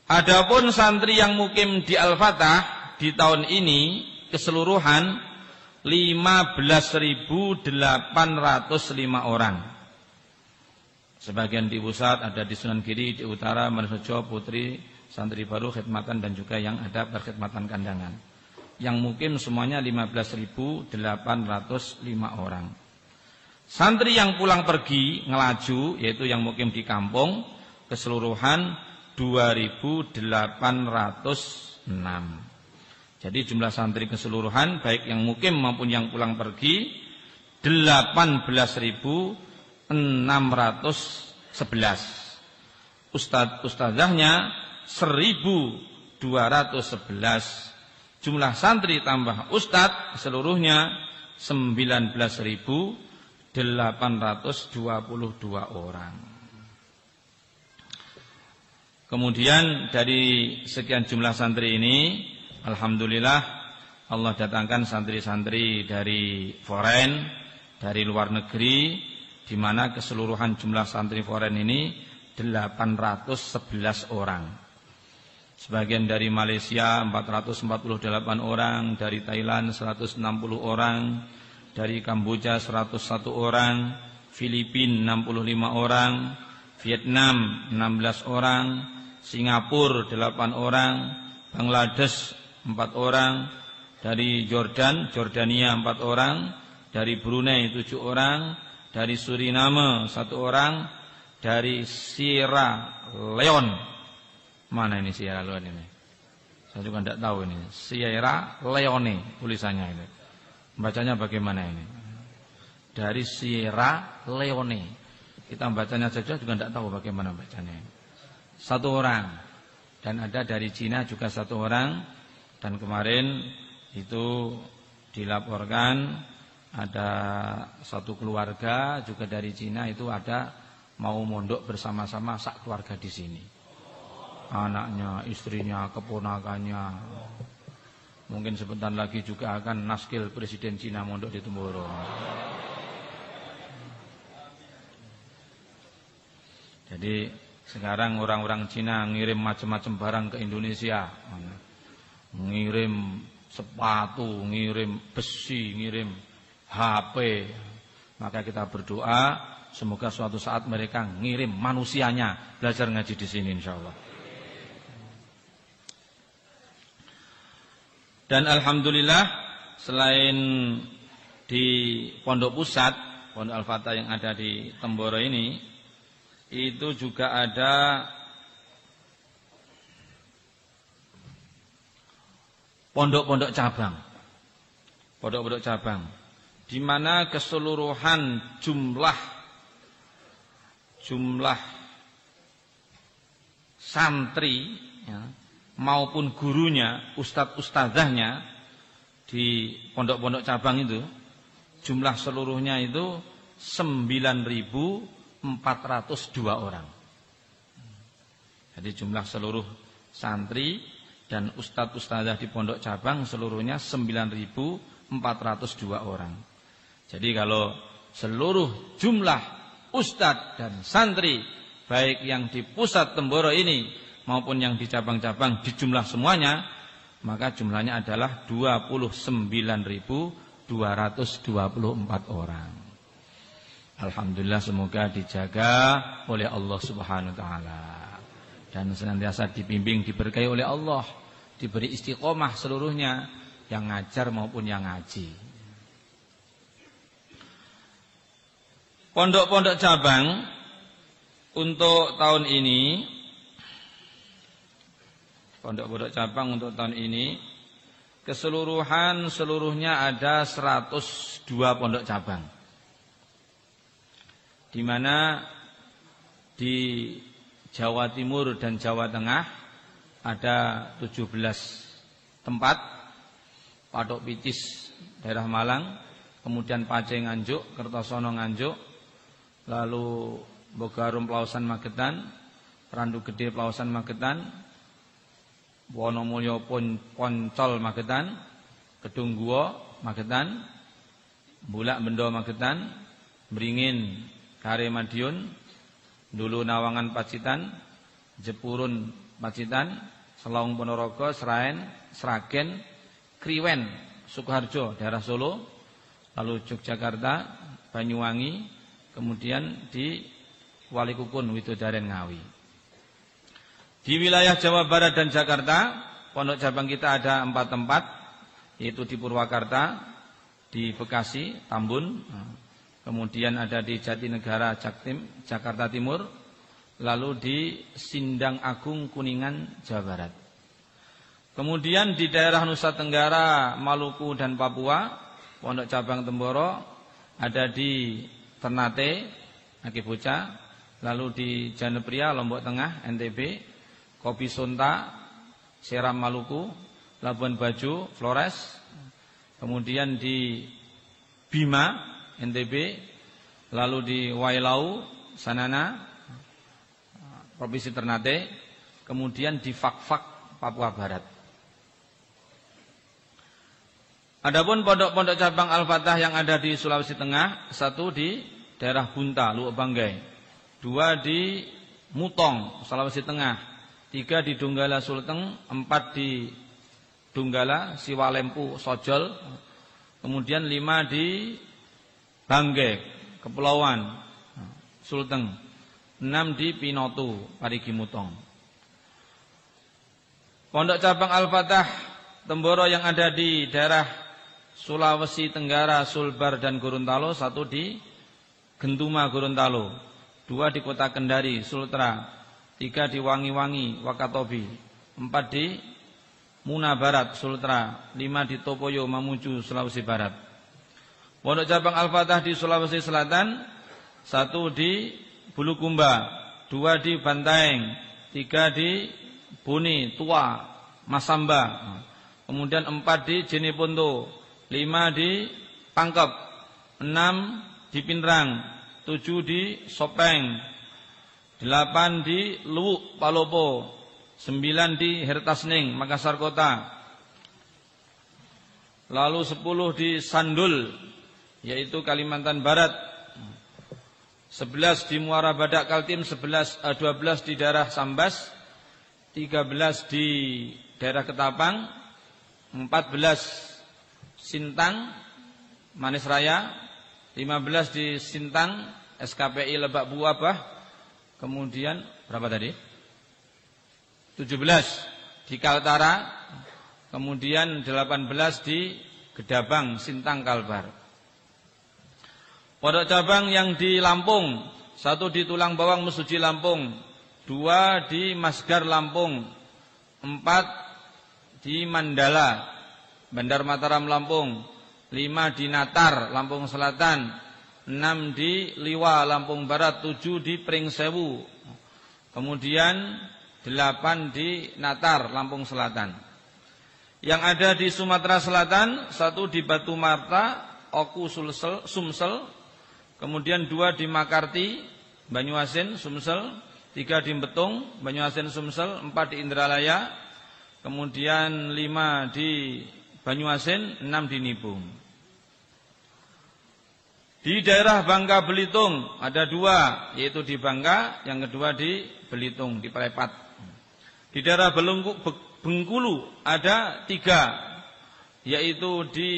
Adapun santri yang mukim di Al-Fatah di tahun ini keseluruhan 15.805 orang. Sebagian di pusat, ada di Sunan Giri, di utara, Monorejo, Putri, santri baru, khidmatan dan juga yang ada berkhidmatan kandangan. Yang mukim semuanya 15.805 orang. Santri yang pulang pergi ngelaju, yaitu yang mukim di kampung, keseluruhan 2.806. Jadi jumlah santri keseluruhan baik yang mukim maupun yang pulang pergi 18.611. Ustadzahnya 1.211. Jumlah santri tambah ustadz seluruhnya 19.822 orang. Kemudian dari sekian jumlah santri ini, alhamdulillah Allah datangkan santri-santri dari foreign, dari luar negeri, di mana keseluruhan jumlah santri foreign ini 811 orang. Sebagian dari Malaysia 448 orang, dari Thailand 160 orang, dari Kamboja 101 orang, Filipina 65 orang, Vietnam 16 orang, Singapura 8 orang, Bangladesh 4 orang, dari Jordania 4 orang, dari Brunei 7 orang, dari Suriname 1 orang, dari Sierra Leone. Mana ini Sierra Leone ini? Saya juga tidak tahu ini. Sierra Leone tulisannya ini. Bacanya bagaimana ini? Dari Sierra Leone. Kita bacanya saja juga tidak tahu bagaimana bacanya. 1 orang. Dan ada dari Cina juga 1 orang. Dan kemarin itu dilaporkan ada 1 keluarga juga dari Cina itu ada mau mondok bersama-sama sak keluarga di sini. Anaknya, istrinya, keponakannya. Mungkin sebentar lagi juga akan naskil Presiden Cina mondok di Temboro. Jadi sekarang orang-orang Cina ngirim macam-macam barang ke Indonesia. Ngirim sepatu, ngirim besi, ngirim HP. Maka kita berdoa semoga suatu saat mereka ngirim manusianya belajar ngaji di sini insyaallah. Dan alhamdulillah selain di Pondok Pusat, Pondok Al-Fatah yang ada di Temboro ini, itu juga ada pondok-pondok cabang. Pondok-pondok cabang di mana keseluruhan jumlah santri ya, maupun gurunya, ustadz-ustadzahnya di pondok-pondok cabang itu jumlah seluruhnya itu 9.402 orang. Jadi jumlah seluruh santri dan ustadz-ustadzah di pondok cabang seluruhnya 9.402 orang. Jadi kalau seluruh jumlah ustadz dan santri baik yang di pusat Temboro ini maupun yang di cabang-cabang dijumlah semuanya, maka jumlahnya adalah 29.224 orang. Alhamdulillah, semoga dijaga oleh Allah Subhanahu wa taala dan senantiasa dibimbing, diberkahi oleh Allah, diberi istiqomah seluruhnya, yang ngajar maupun yang ngaji. Pondok-pondok cabang untuk tahun ini, pondok-pondok cabang untuk tahun ini seluruhnya ada 102 pondok cabang. Di mana di Jawa Timur dan Jawa Tengah ada 17 tempat, Patok Picis daerah Malang, kemudian Pacé Nganjuk, Kertosono Nganjuk, lalu Bogarum Pelausan Magetan, Randu Gede Pelausan Magetan, Wonomulyo Poncol Magetan, Gedung Guo Magetan, Bulak Bendo Magetan, Beringin Kare Madiun, Dulu Nawangan Pacitan, Jepurun Pacitan, Selawung Ponorogo, Sragen, Kriwen, Sukoharjo, daerah Solo, lalu Yogyakarta, Banyuwangi, kemudian di Walikukun, Widodaren, Ngawi. Di wilayah Jawa Barat dan Jakarta, pondok cabang kita ada 4 tempat, yaitu di Purwakarta, di Bekasi, Tambun, kemudian ada di Jatinegara, Jaktim, Jakarta Timur, lalu di Sindang Agung, Kuningan, Jawa Barat. Kemudian di daerah Nusa Tenggara, Maluku dan Papua, pondok cabang Temboro ada di Ternate, Aceh Bocah, lalu di Janepria, Lombok Tengah, NTB, Kopi Sonta, Seram Maluku, Labuan Bajo, Flores, kemudian di Bima, NTB, lalu di Wailau, Sanana, Provinsi Ternate, kemudian di Fakfak, Papua Barat. Adapun pondok-pondok cabang Al-Fatah yang ada di Sulawesi Tengah, 1 di daerah Bunta, Luok Banggai, 2 di Mutong, Sulawesi Tengah, 3 di Donggala, Sulteng, 4 di Donggala, Siwalempu, Sojol, kemudian 5 di Banggai, Kepulauan, Sulteng, 6 di Pinotu, Parigi Mutong. Pondok cabang Al-Fatah Temboro yang ada di daerah Sulawesi Tenggara, Sulbar dan Gorontalo, 1 di Gentuma, Gorontalo, 2 di Kota Kendari, Sultra, 3 di Wangi-Wangi, Wakatobi, 4 di Muna Barat, Sultra, 5 di Topoyo, Mamuju, Sulawesi Barat. Pondok cabang Al-Fatah di Sulawesi Selatan, 1 di Bulukumba, 2 di Bantaeng, 3 di Boni, Tua, Masamba, kemudian 4 di Jeneponto, 5 di Pangkep, 6 di Pinrang, 7 di Sopeng, 8 di Luwuk, Palopo, 9 di Hertasning, Makassar Kota, lalu 10 di Sandul, yaitu Kalimantan Barat, 11 di Muara Badak Kaltim, 12 di daerah Sambas, 13 di daerah Ketapang, 14 Sintang, Manis Raya, 15 di Sintang, SKPI Lebak Buabah, kemudian berapa tadi? 17 di Kaltara, kemudian 18 di Gedabang, Sintang, Kalbar. Pondok cabang yang di Lampung, 1 di Tulang Bawang, Mesuji, Lampung, 2 di Masgar, Lampung, 4 di Mandala, Bandar Mataram, Lampung, 5 di Natar, Lampung Selatan, 6 di Liwa, Lampung Barat, 7 di Pringsewu, kemudian 8 di Natar, Lampung Selatan. Yang ada di Sumatera Selatan, 1 di Batu Marta, Oku, Sumsel, kemudian 2 di Makarti, Banyuasin, Sumsel, 3 di Betung, Banyuasin, Sumsel, 4 di Indralaya, kemudian 5 di Banyuasin, 6 di Nibung. Di daerah Bangka Belitung ada 2, yaitu di Bangka, yang kedua di Belitung, di Pelepat. Di daerah Bengkulu ada 3, yaitu di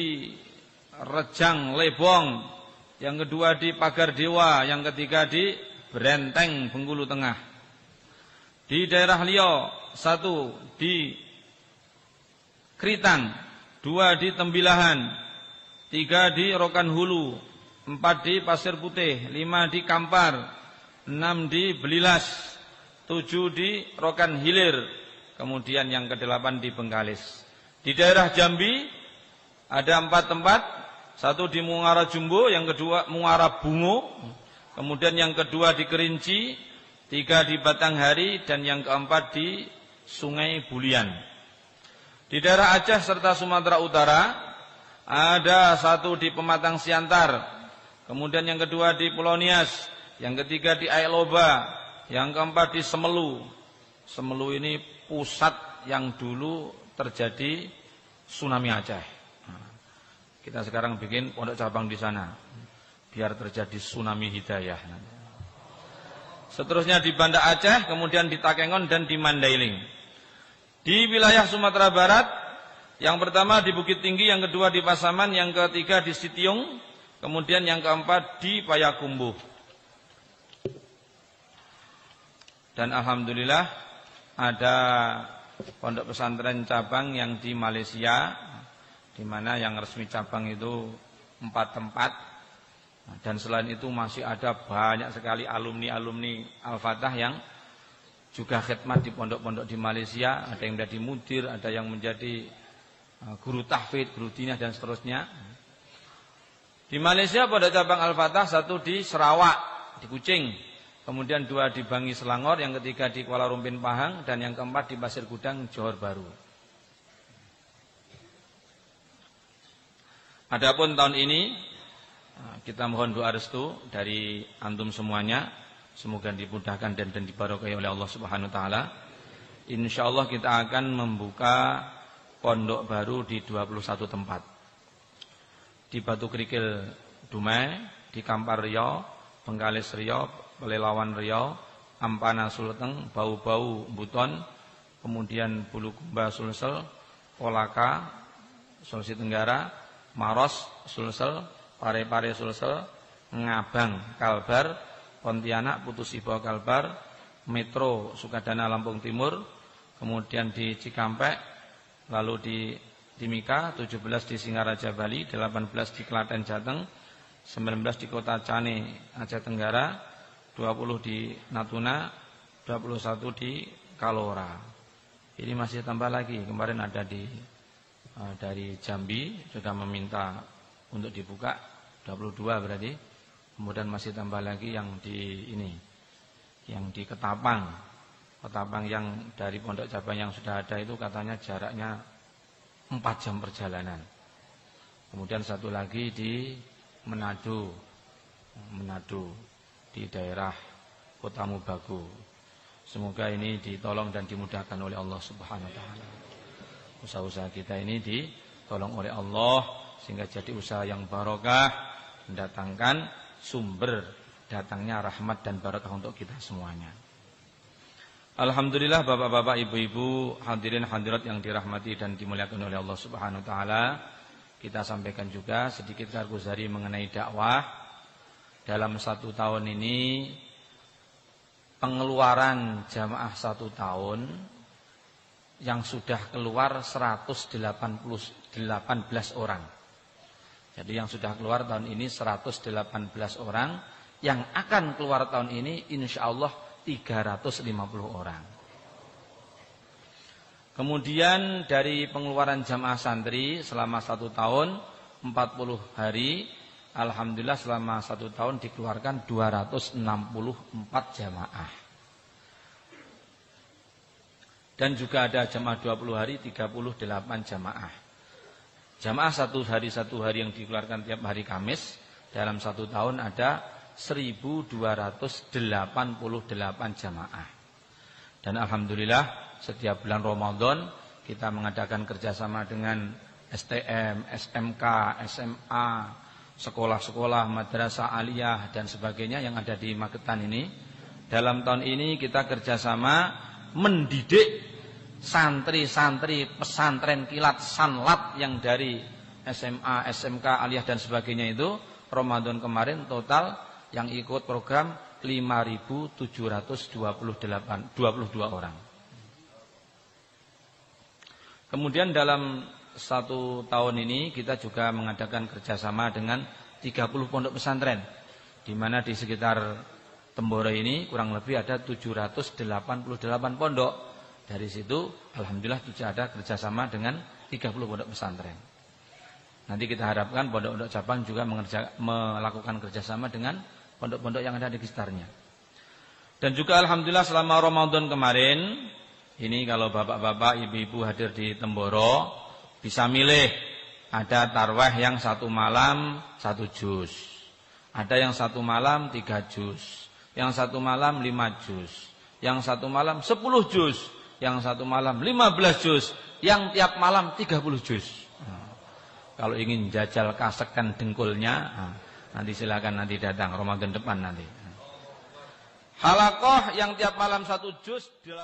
Rejang Lebong, yang kedua di Pagar Dewa, yang ketiga di Brenteng, Bengkulu Tengah. Di daerah Liau 1 di Kritang, 2 di Tembilahan, 3 di Rokan Hulu, 4 di Pasir Putih, 5 di Kampar, 6 di Belilas, 7 di Rokan Hilir, kemudian yang ke-8 di Bengkalis. Di daerah Jambi ada 4 tempat, 1 di Muara Jumbo, yang kedua Muara Bungo, kemudian yang kedua di Kerinci, 3 di Batanghari, dan yang keempat di Sungai Bulian. Di daerah Aceh serta Sumatera Utara ada 1 di Pematang Siantar, kemudian yang kedua di Pulau Nias, yang ketiga di Ailoba, yang keempat di Semelu. Semelu ini pusat yang dulu terjadi tsunami Aceh. Kita sekarang bikin pondok cabang di sana, biar terjadi tsunami hidayah. seterusnya di Banda Aceh, kemudian di Takengon dan di Mandailing. Di wilayah Sumatera Barat, yang pertama di Bukit Tinggi, yang kedua di Pasaman, yang ketiga di Sitiung, kemudian yang keempat di Payakumbuh. Dan alhamdulillah ada pondok pesantren cabang yang di Malaysia, di mana yang resmi cabang itu 4 tempat. Dan selain itu masih ada banyak sekali alumni-alumni Al-Fatah yang juga khidmat di pondok-pondok di Malaysia. Ada yang menjadi mudir, ada yang menjadi guru tahfidz, guru dinah dan seterusnya. Di Malaysia pondok cabang Al-Fatah 1 di Sarawak, di Kuching. Kemudian 2 di Bangi Selangor, yang ketiga di Kuala Lumpur Pahang, dan yang keempat di Pasir Gudang, Johor Bahru. Adapun tahun ini kita mohon doa restu dari antum semuanya, semoga dimudahkan dan diberkahi oleh Allah Subhanahu wa taala. Insyaallah kita akan membuka pondok baru di 21 tempat. Di Batu Kerikil Dumai, di Kampar Riau, Bengkalis Riau, Pelelawan Riau, Ampana Sulteng, Bau-Bau Buton, kemudian Bulukumba Sulsel, Kolaka Sulawesi Tenggara, Maros Sulsel, Pare-Pare Sulsel, Ngabang Kalbar, Pontianak Putus Ibo Kalbar, Metro Sukadana Lampung Timur, kemudian di Cikampek, lalu di Timika, 17 di Singaraja Bali, 18 di Klaten Jateng, 19 di Kota Cane Aceh Tenggara, 20 di Natuna, 21 di Kalora. Ini masih tambah lagi. Kemarin ada dari Jambi juga meminta untuk dibuka 22 berarti. Kemudian masih tambah lagi yang di ini, yang di Ketapang. Ketapang yang dari pondok cabang yang sudah ada itu katanya jaraknya 4 jam perjalanan. Kemudian satu lagi di Manado di daerah Kota Mubagu. Semoga ini ditolong dan dimudahkan oleh Allah Subhanahu wa taala. Usaha-usaha kita ini ditolong oleh Allah sehingga jadi usaha yang barokah, mendatangkan sumber datangnya rahmat dan barakah untuk kita semuanya. Alhamdulillah bapak-bapak, ibu-ibu, hadirin hadirat yang dirahmati dan dimuliakan oleh Allah Subhanahu wa taala. Kita sampaikan juga sedikit karguzari mengenai dakwah. Dalam 1 tahun ini pengeluaran jamaah 1 tahun yang sudah keluar 118 orang. Jadi yang sudah keluar tahun ini 118 orang, yang akan keluar tahun ini insyaallah 350 orang. Kemudian dari pengeluaran jamaah santri selama 1 tahun 40 hari, alhamdulillah selama 1 tahun dikeluarkan 264 jamaah. Dan juga ada jamaah 20 hari 38 jamaah. Jamaah 1 hari yang dikeluarkan tiap hari Kamis dalam 1 tahun ada 1288 jamaah. Dan alhamdulillah setiap bulan Ramadan kita mengadakan kerjasama dengan STM, SMK, SMA, sekolah-sekolah, madrasah aliyah dan sebagainya yang ada di Magetan ini. Dalam tahun ini kita kerjasama mendidik santri-santri pesantren kilat sanlat yang dari SMA, SMK, aliyah dan sebagainya itu. Ramadan kemarin total yang ikut program 5.722 orang. Kemudian dalam 1 tahun ini kita juga mengadakan kerjasama dengan 30 pondok pesantren, di mana di sekitar Temboro ini kurang lebih ada 788 pondok. Dari situ alhamdulillah juga ada kerjasama dengan 30 pondok pesantren. Nanti kita harapkan pondok-pondok cabang juga melakukan kerjasama dengan pondok-pondok yang ada di sekitarnya. Dan juga alhamdulillah selama Ramadan kemarin ini, kalau bapak-bapak, ibu-ibu hadir di Temboro bisa milih. Ada tarwah yang 1 malam 1 juz, ada yang 1 malam 3 juz, yang 1 malam 5 juz, yang 1 malam 10 juz, yang 1 malam 15 juz, yang tiap malam 30 juz. Kalau ingin jajal kasekan dengkulnya, nanti silakan nanti datang Ramadan depan nanti. Halakoh yang tiap malam 1 juz 80.